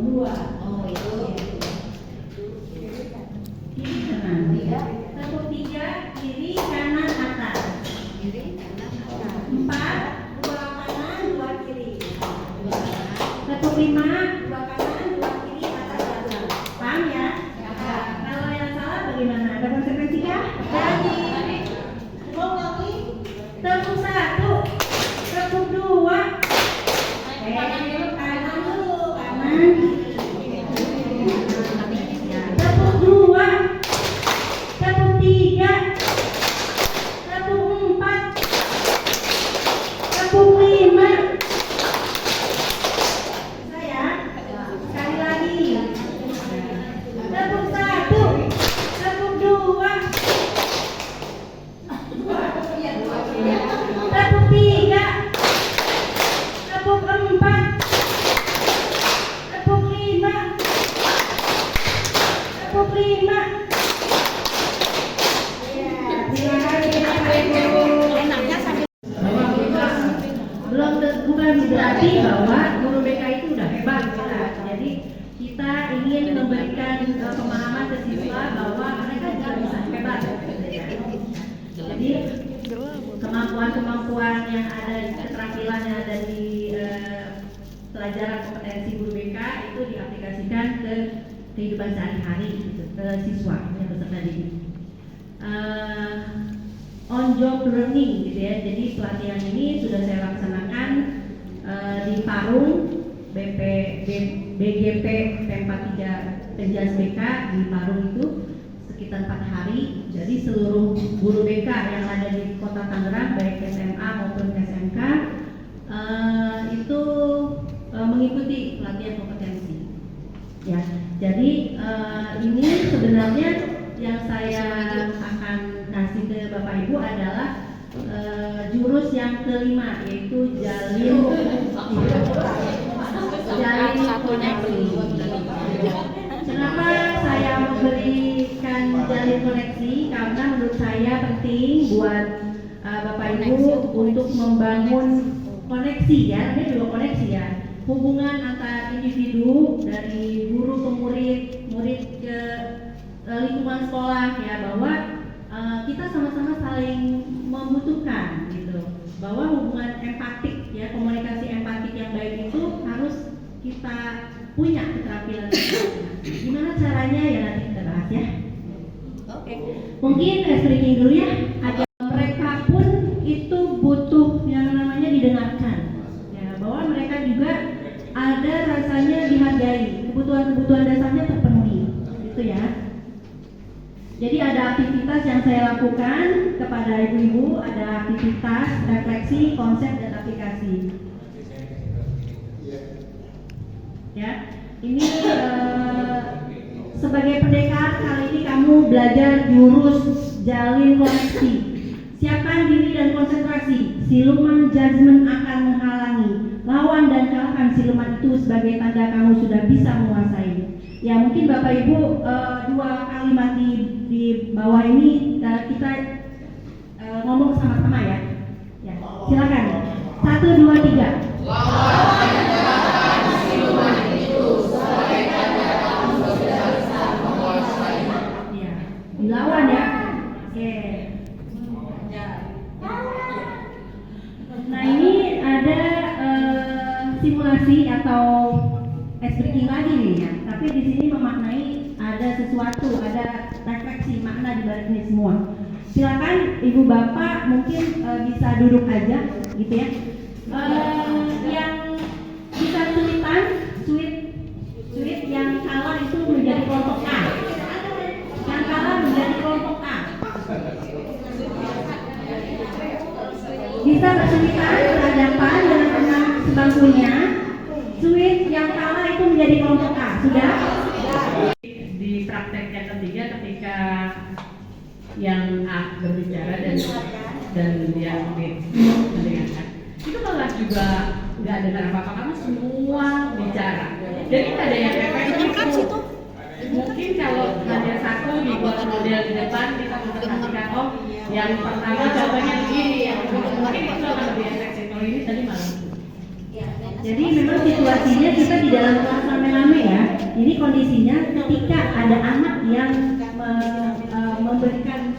dua. Oh itu. Kiri kanan. Tepuk 3, kiri kanan atas. Kiri kanan atas. 4, 2 kanan, 2 kiri. Tepuk 5, 2 kanan, 2 kiri atas atas. Paham ya? Kalau yang salah bagaimana? Ada konsekuensinya? Jadi ulang lagi. Tepuk 1, tepuk 2. Kanan dulu, kanan. Tepuk 2, tepuk 3, tepuk 4, tepuk 5. Saya sekali lagi. Tepuk 1, tepuk 2, tepuk 3, tepuk 4, tepuk 5, tepuk 5. Terima kasih Bapak Ibu. Bukan berarti bahwa guru BK itu udah hebat kita. Jadi kita ingin memberikan pemahaman ke siswa bahwa mereka juga bisa hebat. Jadi kemampuan yang ada, keterampilan yang ada di pelajaran kompetensi guru BK itu diaplikasikan ke kehidupan sehari-hari gitu, ke siswa yang peserta didik. On job learning gitu ya. Jadi pelatihan ini sudah saya laksanakan di Parung BGP P43 Penjas BK di Parung itu sekitar 4 hari. Jadi seluruh guru BK yang ada di Kota Tangerang baik SMA maupun SMK itu mengikuti pelatihan kompetensi. Ya, jadi ini sebenarnya yang saya akan kasih ke Bapak Ibu adalah jurus yang kelima, yaitu jalin koneksi. Kenapa saya memberikan jalin koneksi? Karena menurut saya penting buat Bapak Ibu untuk membangun koneksi ya, ini juga koneksi ya, hubungan antar individu dari guru ke murid ke lingkungan sekolah ya, bahwa kita sama-sama saling membutuhkan gitu, bahwa hubungan empatik ya, komunikasi empatik yang baik itu harus kita punya keterampilan. Gimana caranya ya, nanti kita bahas ya. Oke. Mungkin speaking dulu ya, agar mereka pun itu butuh yang namanya didengarkan ya, bahwa mereka juga ada rasanya dihargai, kebutuhan dasarnya terpenuhi gitu ya. Jadi ada aktivitas yang saya lakukan kepada ibu-ibu, ada aktivitas refleksi, konsep dan aplikasi. Ya, ini sebagai pendekar kali ini kamu belajar jurus jalin koneksi. Siapkan diri dan konsentrasi. Siluman judgment akan menghalangi. Lawan dan kalahkan siluman itu sebagai tanda kamu sudah bisa menguasai. Ya, mungkin Bapak Ibu dua kalimat di bawah ini kita ngomong sama-sama ya. Ya, silakan. 1, 2, 3. Ya, dilawan ya. Oke. Nah, ini ada simulasi atau ice breaking lagi nih ya. Tapi di sini memaknai ada sesuatu, ada refleksi makna di balik ini semua. Silakan Ibu Bapak mungkin bisa duduk aja gitu ya. Yang bisa suitan, suit yang kalah itu menjadi kelompok A. Yang kalah menjadi kelompok A. Bisa bersuitan berhadapan dengan teman sebangkunya. Suit yang kalah itu menjadi kelompok A. Sudah? Di praktek yang ketiga, ketika yang A berbicara dan dia B mendengarkan, itu malah juga nggak dengar apa-apa karena semua bicara. Jadi nggak ada yang refleksi itu. Mungkin kalau hanya satu dibuat model di depan, kita memperhatikan, oh yang pertama jawabannya begini, yang kedua mungkin itu akan lebih efektif. Kalau ini tadi malah Jadi memang situasinya kita di dalam kelas rame-rame ya. Ini kondisinya ketika ada anak yang memberikan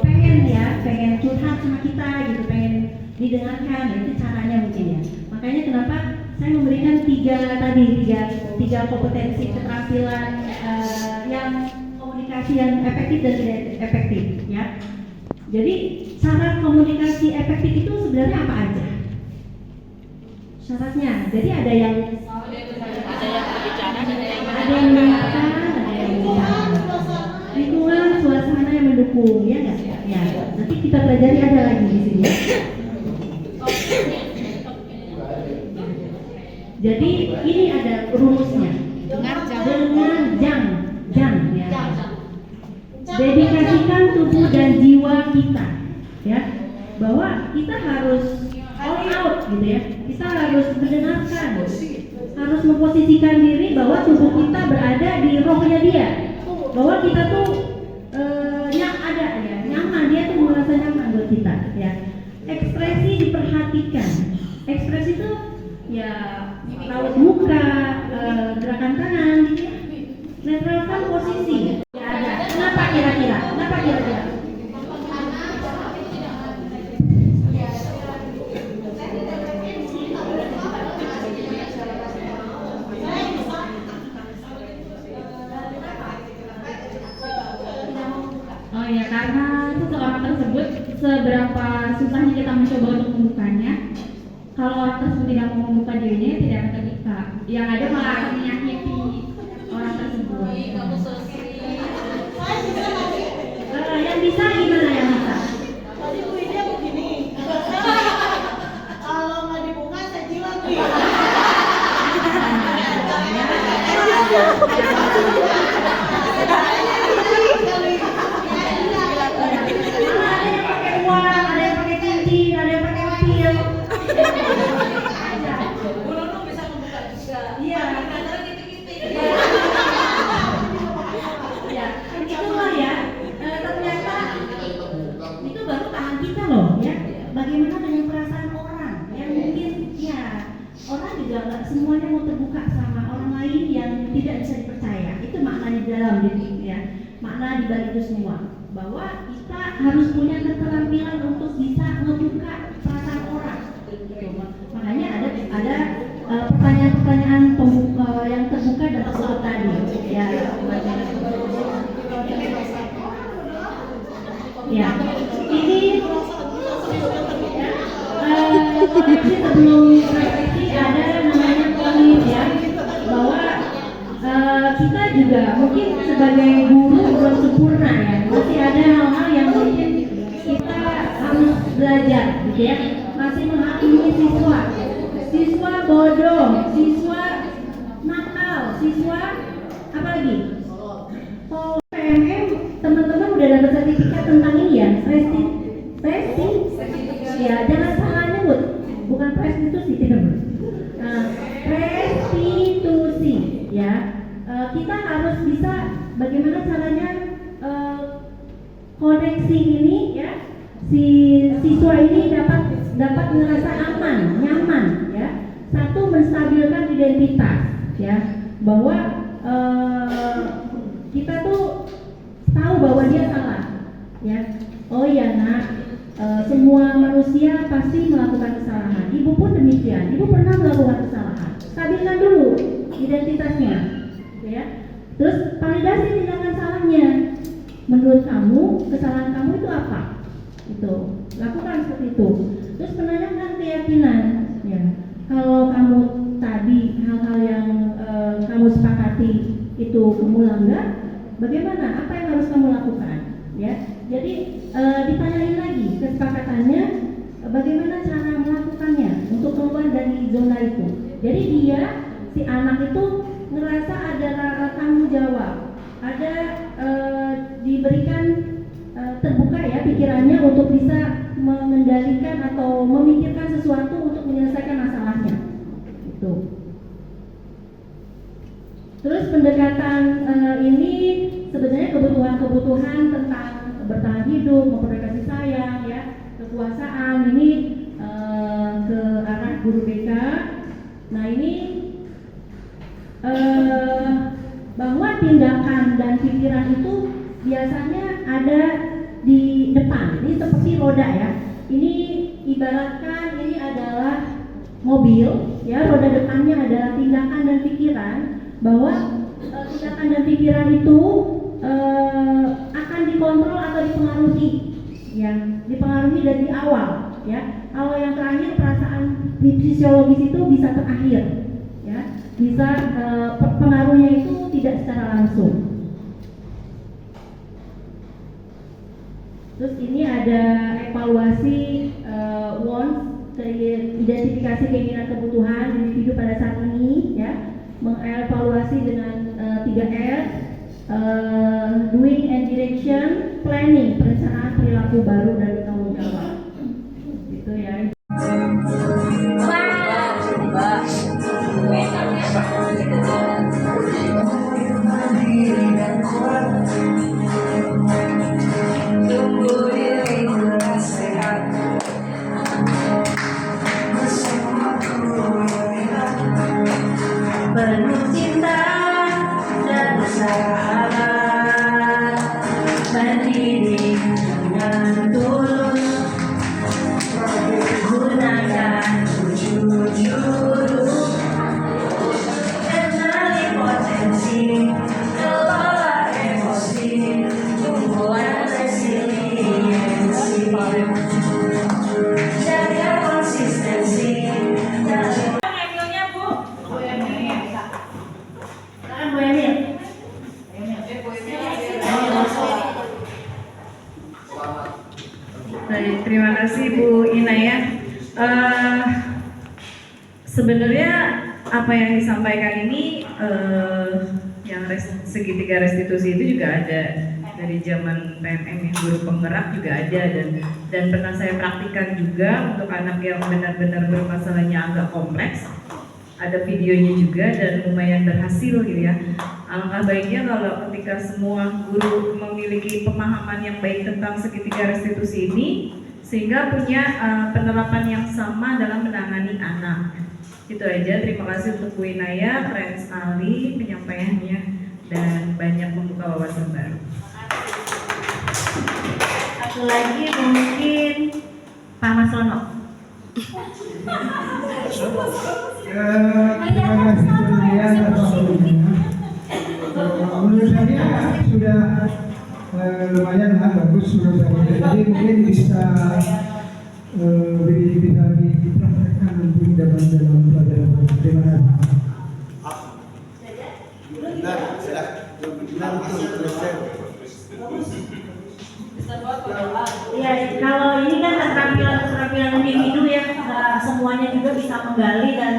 pengen curhat sama kita gitu, pengen didengarkan. Nah, itu caranya mungkin ya. Makanya kenapa saya memberikan tiga kompetensi keterampilan yang komunikasi yang efektif dan tidak efektif ya. Jadi syarat komunikasi efektif itu sebenarnya apa aja? Syaratnya, jadi ada yang berbicara, ada yang mendengarkan, ada yang bicara. Lingkungan, suasana yang mendukung, ya nggak? Ya, nanti kita pelajari ada lagi di sini. Jadi ini ada rumusnya. Dengan jang, ya. Dedikasikan tubuh dan jiwa kita, ya, bahwa kita harus all out gitu ya. Kita harus mendengarkan, harus memposisikan diri bahwa tubuh kita berada di rohnya dia, bahwa kita tuh ada ya, nyaman, dia tuh merasa nyaman buat kita ya. Ekspresi diperhatikan, ekspresi itu ya raut muka, gerakan tangan gitu ya. Netralkan posisi ya ada. Kenapa kira-kira? Oh ya, karena seseorang tersebut seberapa susahnya kita mencoba untuk membukanya, kalau orang tersebut tidak mau membuka dirinya tidak akan terbuka. Yang ada malah akan menyakiti orang tersebut. Yang bisa gimana yang bisa? Tadi Bu Ida begini. Kalau nggak dibuka saya jilat nih. Bagaimana dengan perasaan orang yang mungkin ya orang juga nggak semuanya mau terbuka sama orang lain yang tidak bisa dipercaya. Itu maknanya di dalam ya, makna di balik itu semua, bahwa kita harus punya keterampilan untuk bisa membuka perasaan orang. Makanya ada pertanyaan-pertanyaan yang terbuka dan tertutup tadi ya. Ya, ini koreksi sebelum refleksi ada namanya polis ya, bahwa kita juga mungkin sebagai guru belum sempurna ya, masih ada hal-hal yang mungkin kita harus belajar gitu ya, masih menghakimi siswa bodoh, siswa nakal, siswa apa lagi? PMM teman-teman udah dapat sertifikat tentang ini ya, ya, jangan salah nyebut, bukan restitusi, tidak restitusi ya. Kita harus bisa bagaimana caranya koneksi ini ya, si siswa ini dapat merasa aman, nyaman ya. Satu, menstabilkan identitas ya, bahwa kita tuh tahu bahwa dia salah ya. Oh ya nak, semua manusia pasti melakukan kesalahan. Ibu pun demikian. Ibu pernah melakukan kesalahan. Stabilkan dulu identitasnya, ya. Terus validasi tindakan salahnya. Menurut kamu, kesalahan kamu itu apa? Itu lakukan seperti itu. Terus menanyakan keyakinan, ya. Kalau kamu tadi hal-hal yang kamu sepakati itu kamu langgar, bagaimana? Apa yang harus kamu lakukan? Ya. Jadi ditanyain lagi kesepakatannya, bagaimana cara melakukannya untuk keluar dari zona itu. Jadi dia, si anak itu ngerasa ada tanggung jawab, ada diberikan terbuka ya pikirannya untuk bisa mengendalikan atau memikirkan sesuatu untuk menyelesaikan masalahnya. Itu. Terus pendekatan ini sebenarnya kebutuhan tentang bertahan hidup, memperoleh kasih sayang, ya, kekuasaan ini ke arah guru BK Nah ini bahwa tindakan dan pikiran itu biasanya ada di depan. Ini seperti roda ya. Ini ibaratkan ini adalah mobil, ya, roda depannya adalah tindakan dan pikiran, bahwa tindakan dan pikiran itu akan dikontrol atau dipengaruhi, ya, dipengaruhi dari awal, ya. Kalau yang terakhir perasaan fisiologis itu bisa terakhir, ya, bisa pengaruhnya itu tidak secara langsung. Terus ini ada evaluasi wants, identifikasi keinginan kebutuhan individu pada saat ini, ya, mengevaluasi dengan 3R, doing and direction, planning, perencanaan perilaku baru dan tanggung jawab, gitu ya. Penuh cinta dan sahabat, mendidik dengan tulus, gunakan jujur, kenali potensi, kelola emosi, tumbuhkan resiliensi, jaga konsistensi. Baik, terima kasih Bu Inaya. Sebenarnya apa yang disampaikan ini yang segitiga restitusi itu juga ada dari zaman PMM, yang guru penggerak juga ada, dan pernah saya praktikkan juga untuk anak yang benar-benar bermasalahnya agak kompleks. Ada videonya juga dan lumayan berhasil gitu ya. Alangkah baiknya kalau ketika semua guru memiliki pemahaman yang baik tentang segitiga restitusi ini, sehingga punya penerapan yang sama dalam menangani anak. Itu aja, terima kasih untuk Bu Inaya, keren sekali penyampaiannya dan banyak membuka wawasan baru. Satu lagi mungkin Pak Masono. Terima kasih Bu Inaya atas waktunya. Menurut saya sudah lumayan lah, bagus menurut saya. Jadi mungkin bisa dipraktekkan nanti dalam pelajaran. Terima kasih. Ya, kalau ini kan keterampilan individu ya, semuanya juga bisa menggali, dan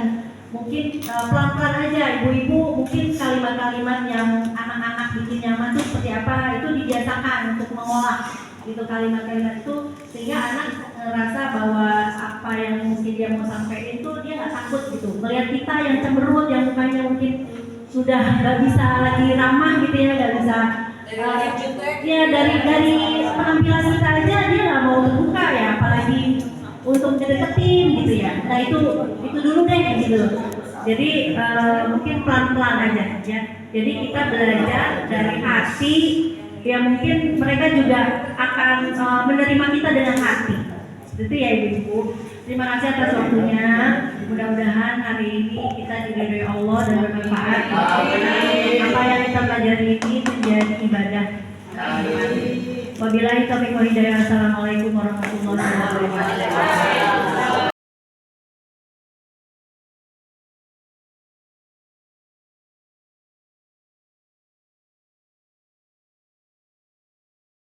mungkin pelan-pelan aja ibu-ibu, mungkin kalimat-kalimat yang anak-anak bikin nyaman itu seperti apa, itu dibiasakan untuk mengolah gitu kalimat-kalimat itu, sehingga anak ngerasa bahwa apa yang mungkin dia mau sampaikan itu dia nggak takut gitu. Melihat kita yang cemberut, yang mukanya mungkin sudah nggak bisa lagi ramah gitu ya, nggak bisa ya dari penampilan kita aja dia nggak mau terbuka ya, apalagi untuk ngedeketin gitu ya. Nah itu dulu deh gitu. Jadi mungkin pelan-pelan aja ya. Jadi kita belajar dari hati, ya mungkin mereka juga akan menerima kita dengan hati. Itu ya Ibu. Terima kasih atas waktunya. Mudah-mudahan hari ini kita diridhoi Allah dan bermanfaat. Apa yang kita pelajari ini menjadi ibadah. Wabillahi taufiq wal hidayah. Assalamualaikum warahmatullahi wabarakatuh.